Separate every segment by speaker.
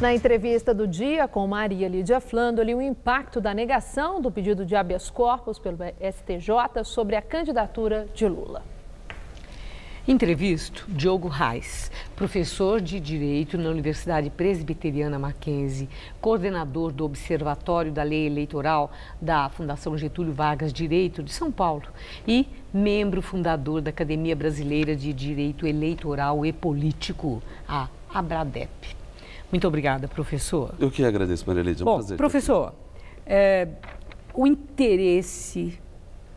Speaker 1: Na entrevista do dia com Maria Lídia Flandoli, o impacto da negação do pedido de habeas corpus pelo STJ sobre a candidatura de Lula.
Speaker 2: Entrevisto Diogo Reis, professor de Direito na Universidade Presbiteriana Mackenzie, coordenador do Observatório da Lei Eleitoral da Fundação Getúlio Vargas Direito de São Paulo e membro fundador da Academia Brasileira de Direito Eleitoral e Político, a ABRADEP. Muito obrigada, professor.
Speaker 3: Eu que agradeço, Maria Lídia. É um prazer.
Speaker 2: Professor, o interesse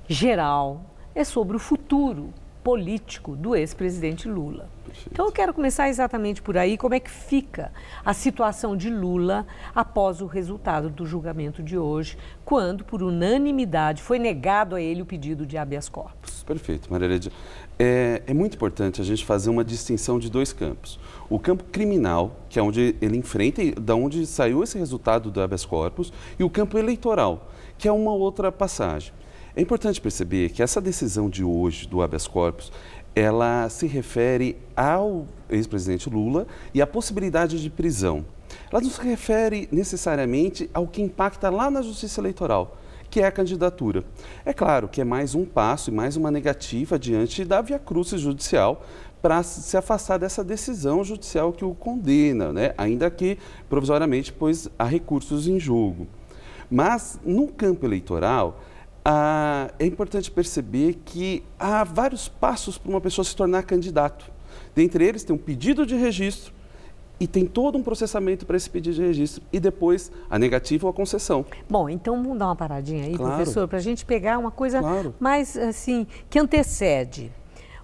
Speaker 2: geral é sobre o futuro político do ex-presidente Lula. Perfeito. Então eu quero começar exatamente por aí, como é que fica a situação de Lula após o resultado do julgamento de hoje, quando, por unanimidade, foi negado a ele o pedido de habeas corpus.
Speaker 3: Perfeito, Maria Lídia. É muito importante a gente fazer uma distinção de dois campos. O campo criminal, que é onde ele enfrenta, da onde saiu esse resultado do habeas corpus, e o campo eleitoral, que é uma outra passagem. É importante perceber que essa decisão de hoje do habeas corpus, ela se refere ao ex-presidente Lula e à possibilidade de prisão. Ela não se refere necessariamente ao que impacta lá na Justiça Eleitoral, que é a candidatura. É claro que é mais um passo e mais uma negativa diante da via-crucis judicial para se afastar dessa decisão judicial que o condena, né? Ainda que provisoriamente, pois há recursos em jogo. Mas no campo eleitoral, é importante perceber que há vários passos para uma pessoa se tornar candidato. Dentre eles tem um pedido de registro e tem todo um processamento para esse pedido de registro e depois a negativa ou a concessão.
Speaker 2: Bom, então vamos dar uma paradinha aí,
Speaker 3: claro,
Speaker 2: professor, para a gente pegar uma coisa
Speaker 3: claro,
Speaker 2: mais assim, que antecede.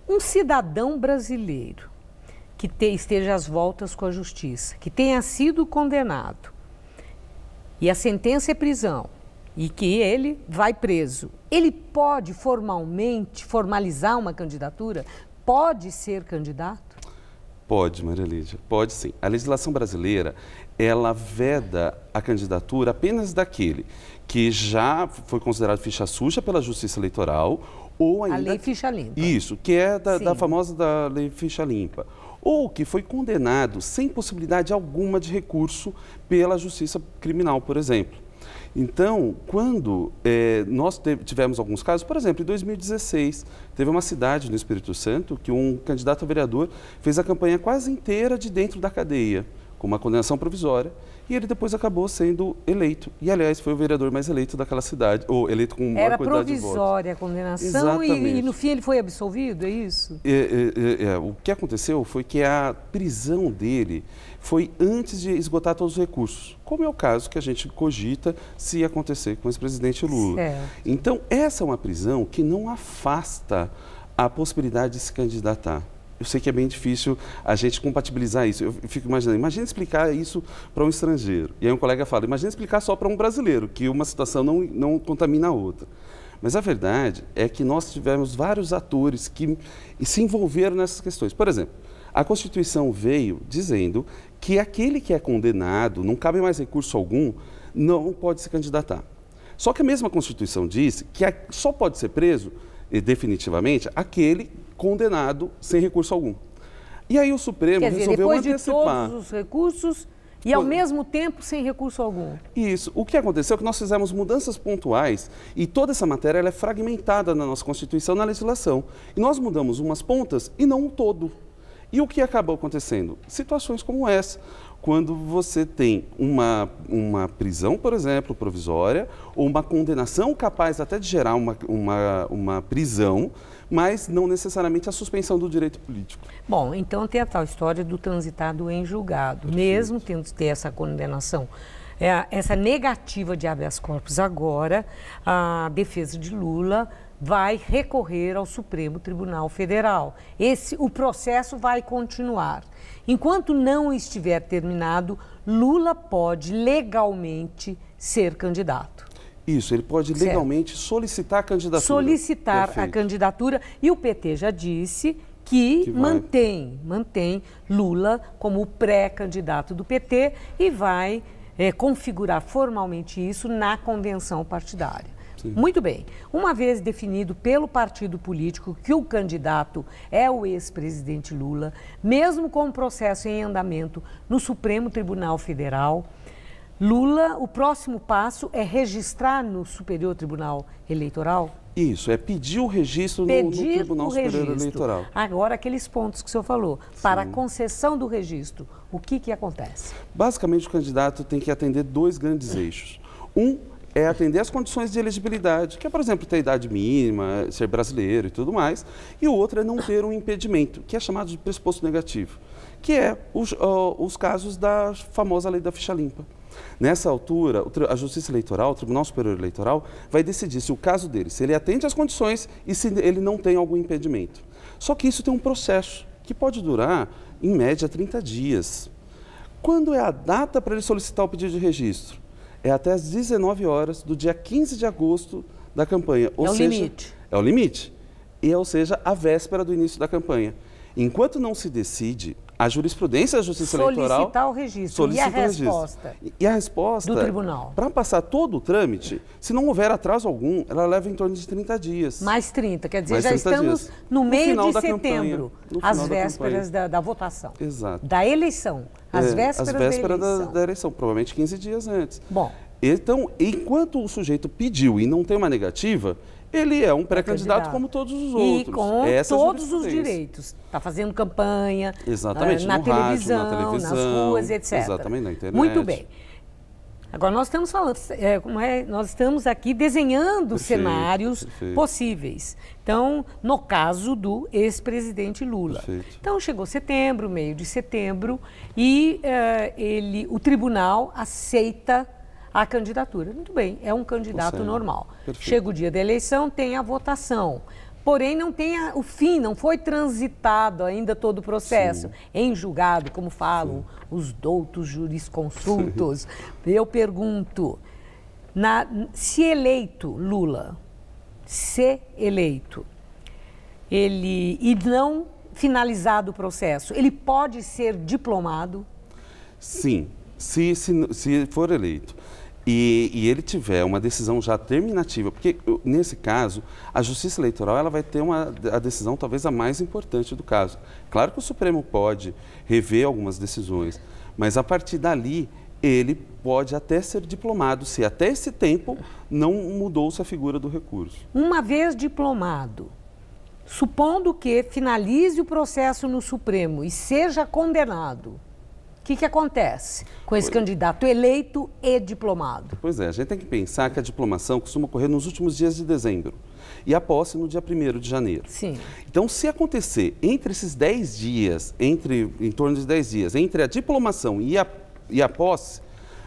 Speaker 2: Um cidadão brasileiro que esteja às voltas com a justiça, que tenha sido condenado e a sentença é prisão, e que ele vai preso, ele pode formalmente formalizar uma candidatura? Pode ser candidato?
Speaker 3: Pode, Maria Lídia, pode sim. A legislação brasileira, ela veda a candidatura apenas daquele que já foi considerado ficha suja pela Justiça Eleitoral ou ainda...
Speaker 2: A lei ficha limpa.
Speaker 3: Isso, que é da famosa da lei ficha limpa. Ou que foi condenado sem possibilidade alguma de recurso pela Justiça Criminal, por exemplo. Então, quando nós tivemos alguns casos, por exemplo, em 2016, teve uma cidade no Espírito Santo que um candidato a vereador fez a campanha quase inteira de dentro da cadeia, com uma condenação provisória, e ele depois acabou sendo eleito. E, aliás, foi o vereador mais eleito daquela cidade, ou eleito com maior quantidade de votos. Era
Speaker 2: provisória a condenação e, no fim, ele foi absolvido, é isso?
Speaker 3: O que aconteceu foi que a prisão dele foi antes de esgotar todos os recursos, como é o caso que a gente cogita se acontecer com o ex-presidente Lula.
Speaker 2: Certo.
Speaker 3: Então, essa é uma prisão que não afasta a possibilidade de se candidatar. Eu sei que é bem difícil a gente compatibilizar isso. Eu fico imaginando, imagina explicar isso para um estrangeiro. E aí um colega fala, imagina explicar só para um brasileiro, que uma situação não contamina a outra. Mas a verdade é que nós tivemos vários atores que se envolveram nessas questões. Por exemplo, a Constituição veio dizendo que aquele que é condenado, não cabe mais recurso algum, não pode se candidatar. Só que a mesma Constituição diz que só pode ser preso, definitivamente, aquele condenado sem recurso algum. E aí o Supremo resolveu antecipar.
Speaker 2: Depois de todos os recursos e ao mesmo tempo sem recurso algum.
Speaker 3: Isso. O que aconteceu é que nós fizemos mudanças pontuais e toda essa matéria ela é fragmentada na nossa Constituição, na legislação. E nós mudamos umas pontas e não um todo. E o que acabou acontecendo? Situações como essa, quando você tem uma prisão, por exemplo, provisória, ou uma condenação capaz até de gerar uma prisão, mas não necessariamente a suspensão do direito político.
Speaker 2: Bom, então tem a tal história do transitado em julgado,
Speaker 3: Perfeito.
Speaker 2: Mesmo tendo que ter essa condenação. Essa negativa de habeas corpus agora, a defesa de Lula vai recorrer ao Supremo Tribunal Federal. O processo vai continuar. Enquanto não estiver terminado, Lula pode legalmente ser candidato.
Speaker 3: Isso, ele pode legalmente solicitar a candidatura.
Speaker 2: Solicitar
Speaker 3: Perfeito.
Speaker 2: a candidatura e o PT já disse que mantém Lula como pré-candidato do PT e vai configurar formalmente isso na convenção partidária.
Speaker 3: Sim.
Speaker 2: Muito bem. Uma vez definido pelo partido político que o candidato é o ex-presidente Lula, mesmo com o processo em andamento no Supremo Tribunal Federal, Lula, o próximo passo é registrar no Superior Tribunal Eleitoral?
Speaker 3: Isso, é pedir o registro no Tribunal Superior Eleitoral.
Speaker 2: Agora, aqueles pontos que o senhor falou, para a concessão do registro, o que acontece?
Speaker 3: Basicamente, o candidato tem que atender 2 grandes eixos. Um é atender as condições de elegibilidade, que é, por exemplo, ter idade mínima, ser brasileiro e tudo mais. E o outro é não ter um impedimento, que é chamado de pressuposto negativo, que é os casos da famosa lei da ficha limpa. Nessa altura, a Justiça Eleitoral, o Tribunal Superior Eleitoral, vai decidir se o caso dele, se ele atende às condições e se ele não tem algum impedimento. Só que isso tem um processo que pode durar, em média, 30 dias. Quando é a data para ele solicitar o pedido de registro? É até às 19 horas do dia 15 de agosto da campanha.
Speaker 2: Ou seja, limite.
Speaker 3: É o limite. Ou seja, a véspera do início da campanha. Enquanto não se decide, a jurisprudência da Justiça Eleitoral...
Speaker 2: Solicitar o registro. E a resposta?
Speaker 3: E a resposta...
Speaker 2: Do tribunal.
Speaker 3: Para passar todo o trâmite, se não houver atraso algum, ela leva em torno de 30 dias.
Speaker 2: Mais 30, quer dizer,
Speaker 3: Mais
Speaker 2: já
Speaker 3: 30
Speaker 2: estamos
Speaker 3: dias.
Speaker 2: no meio de setembro,
Speaker 3: campanha,
Speaker 2: às vésperas da votação.
Speaker 3: Exato.
Speaker 2: Da eleição, às vésperas
Speaker 3: da eleição, provavelmente 15 dias antes.
Speaker 2: Bom.
Speaker 3: Então, enquanto o sujeito pediu e não tem uma negativa, ele é um pré-candidato como todos os outros.
Speaker 2: E com todos os direitos. Está fazendo campanha,
Speaker 3: exatamente,
Speaker 2: na
Speaker 3: no
Speaker 2: televisão,
Speaker 3: rádio, na televisão,
Speaker 2: nas ruas, etc.
Speaker 3: Exatamente, na internet.
Speaker 2: Muito bem. Agora, nós estamos falando, nós estamos aqui desenhando cenários possíveis. Então, no caso do ex-presidente Lula. Então, chegou setembro, meio de setembro, e o tribunal aceita a candidatura. Muito bem, é um candidato normal. Chega o dia da eleição, tem a votação. Porém, não tem o fim, não foi transitado ainda todo o processo. Em julgado, como falam os doutos jurisconsultos. Eu pergunto, se eleito Lula, e não finalizado o processo, ele pode ser diplomado?
Speaker 3: Sim, se for eleito. E ele tiver uma decisão já terminativa, porque nesse caso, a Justiça Eleitoral ela vai ter a decisão talvez a mais importante do caso. Claro que o Supremo pode rever algumas decisões, mas a partir dali ele pode até ser diplomado, se até esse tempo não mudou-se a figura do recurso.
Speaker 2: Uma vez diplomado, supondo que finalize o processo no Supremo e seja condenado, o que acontece com esse candidato eleito e diplomado?
Speaker 3: Pois é, a gente tem que pensar que a diplomação costuma ocorrer nos últimos dias de dezembro e a posse no dia 1º de janeiro.
Speaker 2: Sim.
Speaker 3: Então, se acontecer entre esses 10 dias, em torno de 10 dias, entre a diplomação e a posse,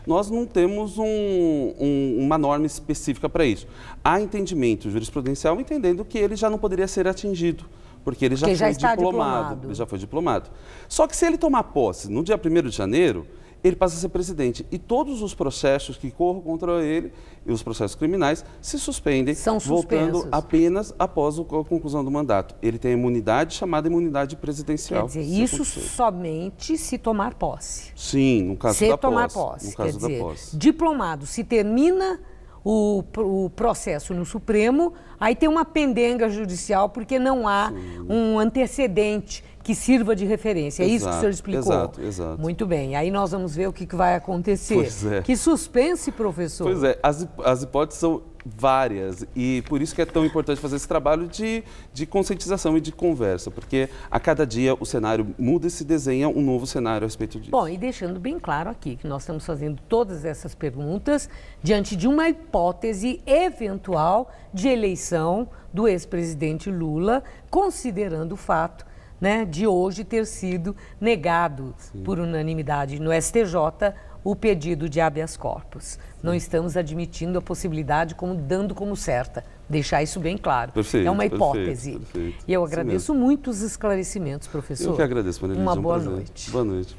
Speaker 3: nós não temos uma norma específica para isso. Há entendimento jurisprudencial entendendo que ele já não poderia ser atingido, porque ele já foi diplomado. Ele já foi diplomado. Só que se ele tomar posse no dia 1º de janeiro, ele passa a ser presidente. E todos os processos que corram contra ele, e os processos criminais, se suspendem, voltando apenas após a conclusão do mandato. Ele tem a imunidade chamada imunidade presidencial.
Speaker 2: Quer dizer, isso somente se tomar posse.
Speaker 3: Sim, no caso da posse.
Speaker 2: Se tomar posse.
Speaker 3: No caso da posse.
Speaker 2: Diplomado, se termina o processo no Supremo, aí tem uma pendenga judicial porque não há um antecedente que sirva de referência. É isso que o senhor explicou?
Speaker 3: Exato.
Speaker 2: Muito bem. Aí nós vamos ver o que vai acontecer.
Speaker 3: Pois é.
Speaker 2: Que suspense, professor.
Speaker 3: Pois é. As hipóteses são várias e por isso que é tão importante fazer esse trabalho de conscientização e de conversa, porque a cada dia o cenário muda e se desenha um novo cenário a respeito disso.
Speaker 2: Bom, e deixando bem claro aqui que nós estamos fazendo todas essas perguntas diante de uma hipótese eventual de eleição do ex-presidente Lula, considerando o fato de hoje ter sido negado por unanimidade no STJ o pedido de habeas corpus. Não estamos admitindo a possibilidade, dando como certa. Deixar isso bem claro.
Speaker 3: Perfeito,
Speaker 2: é uma hipótese.
Speaker 3: Perfeito.
Speaker 2: E eu agradeço muito os esclarecimentos, professor.
Speaker 3: Eu que agradeço, Maria Lídia.
Speaker 2: Uma boa noite.
Speaker 3: Boa noite.